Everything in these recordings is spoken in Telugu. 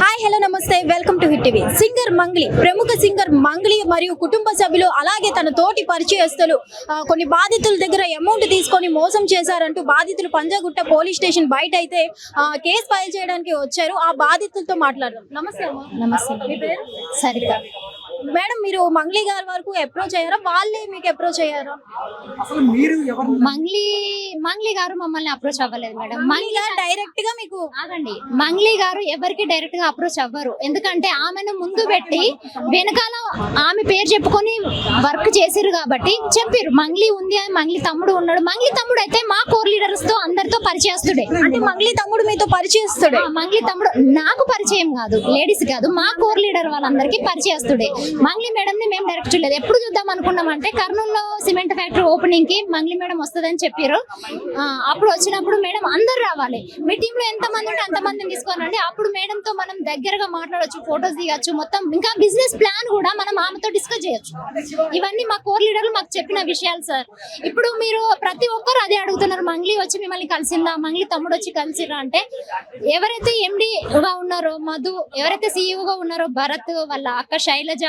హాయ్ హలో నమస్తే welcome to hit TV. Singer Mangli, ప్రముఖ సింగర్ మంగ్లీ మరియు కుటుంబ సభ్యులు అలాగే తన తోటి పరిచయస్తులు కొన్ని బాధితుల దగ్గర అమౌంట్ తీసుకొని మోసం చేశారంటూ బాధితులు పంజాగుట్ట పోలీస్ స్టేషన్ బయట అయితే కేసు ఫైల్ చేయడానికి వచ్చారు. ఆ బాధితులతో మాట్లాడదాం. నమస్తే అమ్మా. నమస్తే. మీ పేరు? సరిత. మేడం, మీరు మంగ్లీ గారి వరకు అప్రోచ్ అయ్యారా, వాళ్ళే మీకు అప్రోచ్ అయ్యారా? మంగ్లీ గారు మమ్మల్ని అప్రోచ్ అవ్వలేదు మేడం. మంగ్లీ గారు డైరెక్ట్ గా మీకు ఆగండి, మంగ్లీ గారు ఎవరికి డైరెక్ట్ గా అప్రోచ్ అవ్వరు. ఎందుకంటే ఆమెను ముందు పెట్టి వెనకాల ఆమె పేరు చెప్పుకొని వర్క్ చేసిరు కాబట్టి చెప్పారు మంగ్లీ ఉంది అని. మంగ్లీ తమ్ముడు ఉన్నాడు. మంగ్లీ తమ్ముడు అయితే మా కోర్ లీడర్స్ తో అందరితో పరిచయస్తుడే. అంటే మంగ్లీ తమ్ముడు మీతో పరిచయస్తుడే? మంగ్లీ తమ్ముడు నాకు పరిచయం కాదు, లేడీస్ కాదు, మా కోర్ లీడర్ వాళ్ళందరికీ పరిచయస్తుడే. మంగ్లీ మేడం ని మేము డైరెక్ట్ చూడలేదు. ఎప్పుడు చూద్దాం అనుకున్నామంటే కర్నూలులో సిమెంట్ ఫ్యాక్టరీ ఓపెనింగ్ కి మంగ్లీ మేడం వస్తుందని చెప్పారు. అప్పుడు వచ్చినప్పుడు మేడం అందరు రావాలి, మీ టీమ్ లో ఎంత మంది ఉంటే అంత మందిని తీసుకోనండి. అప్పుడు మేడం తో మనం దగ్గరగా మాట్లాడొచ్చు, ఫొటోస్ దిగచ్చు, మొత్తం ఇంకా బిజినెస్ ప్లాన్ కూడా మనం ఆమెతో డిస్కస్ చేయొచ్చు. ఇవన్నీ మా కోర్ లీడర్లు మాకు చెప్పిన విషయాలు సార్. ఇప్పుడు మీరు ప్రతి ఒక్కరు అదే అడుగుతున్నారు, మంగ్లీ వచ్చి మిమ్మల్ని కలిసిందా, మంగ్లీ తమ్ముడు వచ్చి కలిసిరా అంటే ఎవరైతే ఎండీగా ఉన్నారో మధు, ఎవరైతే సీఈఓగా ఉన్నారో భరత్, వాళ్ళ అక్క శైలజ,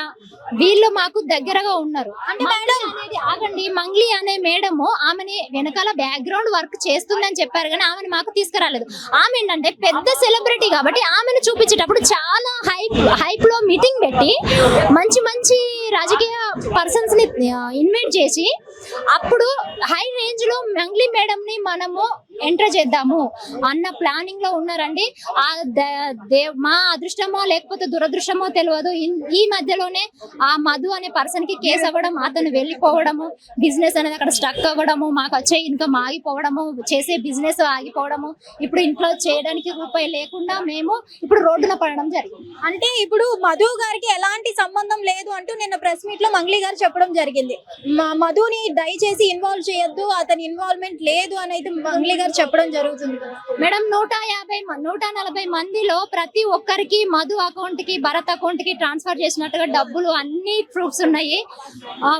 వీళ్ళు మాకు దగ్గరగా ఉన్నారు. అంటే మేడం అనేది ఆగండి, మంగ్లీ అనే మేడము ఆమెని వెనకాల బ్యాక్గ్రౌండ్ వర్క్ చేస్తుందని చెప్పారు కానీ ఆమెను మాకు తీసుకురాలేదు. ఆమె ఏంటంటే పెద్ద సెలబ్రిటీ కాబట్టి ఆమెను చూపించేటప్పుడు చాలా హైప్ లో మీటింగ్ పెట్టి మంచి మంచి రాజకీయ పర్సన్స్ ని ఇన్వైట్ చేసి అప్పుడు హై రేంజ్ లో మంగ్లీ మేడం ని మనము ఎంటర్ చేద్దాము అన్న ప్లానింగ్ లో ఉన్నారండి. మా అదృష్టమో లేకపోతే దురదృష్టమో తెలియదు. ఈ మధ్యలోనే ఆ మధు అనే పర్సన్ కి కేసు అవ్వడం, అతను వెళ్ళిపోవడము, బిజినెస్ అనేది అక్కడ స్టక్ అవ్వడము, మాకు వచ్చే ఇన్కమ్ ఆగిపోవడము, చేసే బిజినెస్ ఆగిపోవడము, ఇప్పుడు ఇంట్లో చేయడానికి రూపాయి లేకుండా మేము ఇప్పుడు రోడ్డున పడడం జరిగింది. అంటే ఇప్పుడు మధు గారికి ఎలాంటి సంబంధం లేదు అంటూ నిన్న ప్రెస్ మీట్ లో మంగ్లీ గారు చెప్పడం జరిగింది. మధుని దయచేసి ఇన్వాల్వ్ చేయొద్దు, అతని ఇన్వాల్వ్మెంట్ లేదు అని అయితే మంగ్లీ గారు చెప్పడం జరుగుతుంది మేడం. 140 మందిలో ప్రతి ఒక్కరికి మధు అకౌంట్ కి, భరత్ అకౌంట్ కి ట్రాన్స్ఫర్ చేసినట్టుగా డబ్బులు అన్ని ప్రూఫ్స్ ఉన్నాయి.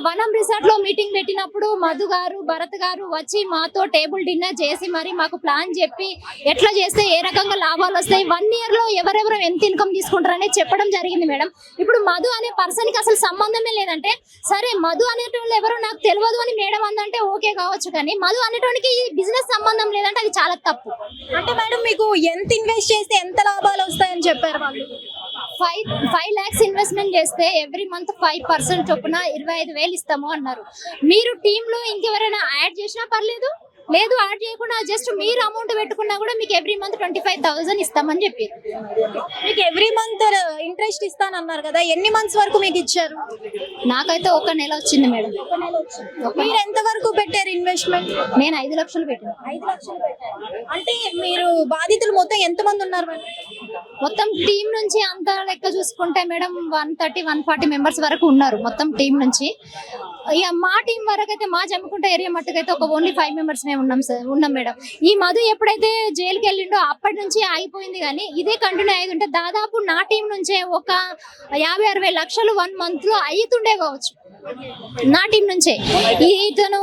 వనం రిసార్ట్ లో మీటింగ్ పెట్టినప్పుడు మధు గారు, భరత్ గారు వచ్చి మాతో టేబుల్ డిన్నర్ చేసి మరి మాకు ప్లాన్ చెప్పి ఎట్లా చేస్తే ఏ రకంగా లాభాలు వస్తాయి, 1 year లో ఎవరెవరు ఎంత ఇన్కమ్ తీసుకుంటారని చెప్పడం జరిగింది మేడం. ఇప్పుడు మధు అనే పర్సన్ కి అసలు సంబంధమే లేదంటే సరే, మధు అనేటోళ్ళు ఎవరో నాకు తెలియదు అని మేడం అందంటే ఓకే కావచ్చు, కానీ మధు అనేటోనికి బిజినెస్ సంబంధం లేదంటే అది చాలా తప్పు. అంటే మేడం మీకు ఎంత ఇన్వెస్ట్ చేస్తే ఎంత లాభాలు వస్తాయని చెప్పారు వాళ్ళు? 5 lakhs ఇన్వెస్ట్మెంట్ చేస్తే ఎవ్రీ మంత్ 5% చొప్పున 25,000 ఇస్తాము అన్నారు. మీరు టీమ్ లో ఇంకెవరైనా యాడ్ చేసినా పర్లేదు, లేదు యాడ్ చేయకుండా జస్ట్ మీరు అమౌంట్ పెట్టుకున్నా కూడా మీకు ఎవ్రీ మంత్ 25,000 ఇస్తామని చెప్పారు. మీకు ఎవ్రీ మంత్ ఇంట్రెస్ట్ ఇస్తానన్నారు కదా, ఎన్ని మంత్స్ వరకు మీకు ఇచ్చారు? నాకైతే 1 నెల వచ్చింది మేడం. మీరు ఎంత వరకు పెట్టారు ఇన్వెస్ట్మెంట్? నేను 5 లక్షలు పెట్టాను. 5 లక్షలు పెట్టారు. అంటే మీరు బాధితులు మొత్తం ఎంత మంది ఉన్నారు మేడం? మొత్తం టీం నుంచి అంత లెక్క చూసుకుంటే మేడం 130-140 మెంబర్స్ వరకు ఉన్నారు మొత్తం టీం నుంచి. ఇక మా టీం వరకు అయితే, మా జమ్ముకుంట ఏరియా మట్టుకైతే ఓన్లీ 5 మెంబర్స్ మేము ఉన్నాం మేడం. ఈ మధు ఎప్పుడైతే జైలుకి వెళ్ళిండో అప్పటి నుంచి ఆగిపోయింది, కానీ ఇదే కంటిన్యూ అయ్యి ఉంటే దాదాపు నా టీం నుంచే ఒక 50-60 లక్షలు 1 month లో అయ్యుతుండే కావచ్చు నా టీం నుంచే. ఇతను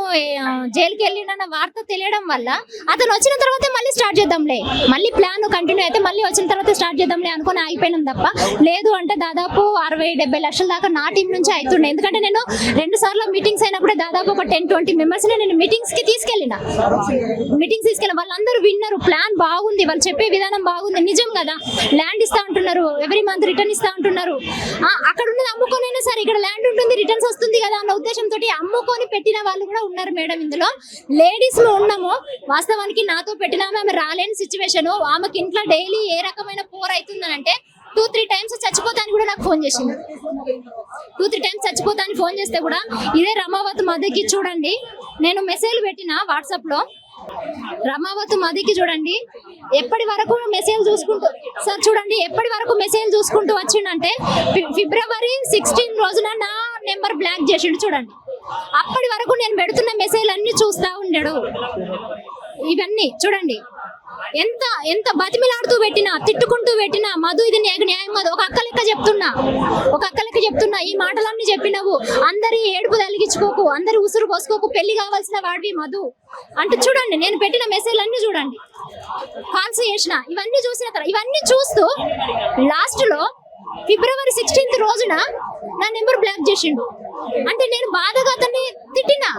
జైలుకి వెళ్ళిన వార్త తెలియడం వల్ల అతను వచ్చిన తర్వాత మళ్ళీ స్టార్ట్ చేద్దాంలే, మళ్ళీ ప్లాన్ కంటిన్యూ అయితే మళ్ళీ వచ్చిన తర్వాత స్టార్ట్ చేద్దాంలే అనుకుని ఆగిపోయినాం తప్ప, లేదు అంటే దాదాపు 60-70 లక్షల దాకా నా టీం నుంచి అవుతుండే. ఎందుకంటే నేను 2 సార్లు మీటింగ్స్ అయినప్పుడే దాదాపు ఒక 10-20 మెంబర్స్ నేను మీటింగ్స్ కి తీసుకెళ్ళిన. వాళ్ళందరూ విన్నారు, ప్లాన్ బాగుంది, వాళ్ళు చెప్పే విధానం బాగుంది, నిజం కదా, ల్యాండ్ ఇస్తా అంటున్నారు, ఎవ్రీ మంత్ రిటర్న్ ఇస్తా అంటున్నారు, అక్కడ ఉన్నది అమ్ముకోనైనా సరే ఇక్కడ ల్యాండ్ ఉంటుంది, రిటర్న్స్ వస్తుంది కదా అన్న ఉద్దేశంతో అమ్ముకొని పెట్టిన వాళ్ళు కూడా ఉన్నారు మేడం. ఇందులో లేడీస్ లో ఉన్నాము. వాస్తవానికి నాతో పెట్టిన ఆమె రాలేని సిచ్యువేషన్, ఆమెకి ఇంట్లో డైలీ ఏ రకమైన పోర్ అవుతుందని అంటే 2-3 times చచ్చిపోతాను కూడా నాకు ఫోన్ చేసింది. 2-3 times చచ్చిపోతాను ఫోన్ చేస్తే కూడా ఇదే రమావతి మధుకి చూడండి, నేను మెసేజ్ పెట్టిన వాట్సాప్ లో, రమావతి మధుకి చూడండి ఎప్పటి వరకు మెసేజ్ చూసుకుంటూ, సార్ చూడండి ఎప్పటి వరకు మెసేజ్ చూసుకుంటూ వచ్చిండంటే February 16 రోజున నా నెంబర్ బ్లాక్ చేసిండు చూడండి. అప్పటి వరకు నేను పెడుతున్న మెసేజ్ అన్ని చూస్తా ఉన్నాడు. ఇవన్నీ చూడండి, ఎంత ఎంత బతిమిలాడుతూ పెట్టినా తిట్టుకుంటూ పెట్టినా మధు ఇది న్యాయం కాదు. ఒక అక్క లెక్క చెప్తున్నా ఈ మాటలన్నీ చెప్పినవు, అందరి ఏడుపు తలిగించుకోకు, అందరి ఉసురు పోసుకోకు, పెళ్లి కావాల్సిన వాడివి మధు అంటే చూడండి. నేను పెట్టిన మెసేజ్ అన్ని చూడండి, కాల్స్ చేసిన ఇవన్నీ చూసిన తర్వాత ఇవన్నీ చూస్తూ లాస్ట్ లో ఫిబ్రవరి 16th రోజున నా నెంబర్ బ్లాక్ చేసిండు. అంటే నేను బాధగా అతన్ని తిట్టినా,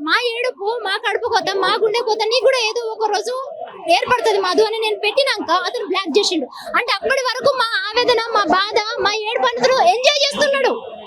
మా ఏడుపు, మా కడుపు కోత, మా గుండె కోత నీకు కూడా ఏదో ఒక రోజు ఏర్పడుతుంది మధు అని నేను పెట్టినాక అతను బ్లాక్ చేసిండు. అంటే అప్పటి వరకు మా ఆవేదన, మా బాధ, మా ఏడుపు అతను ఎంజాయ్ చేస్తున్నాడు.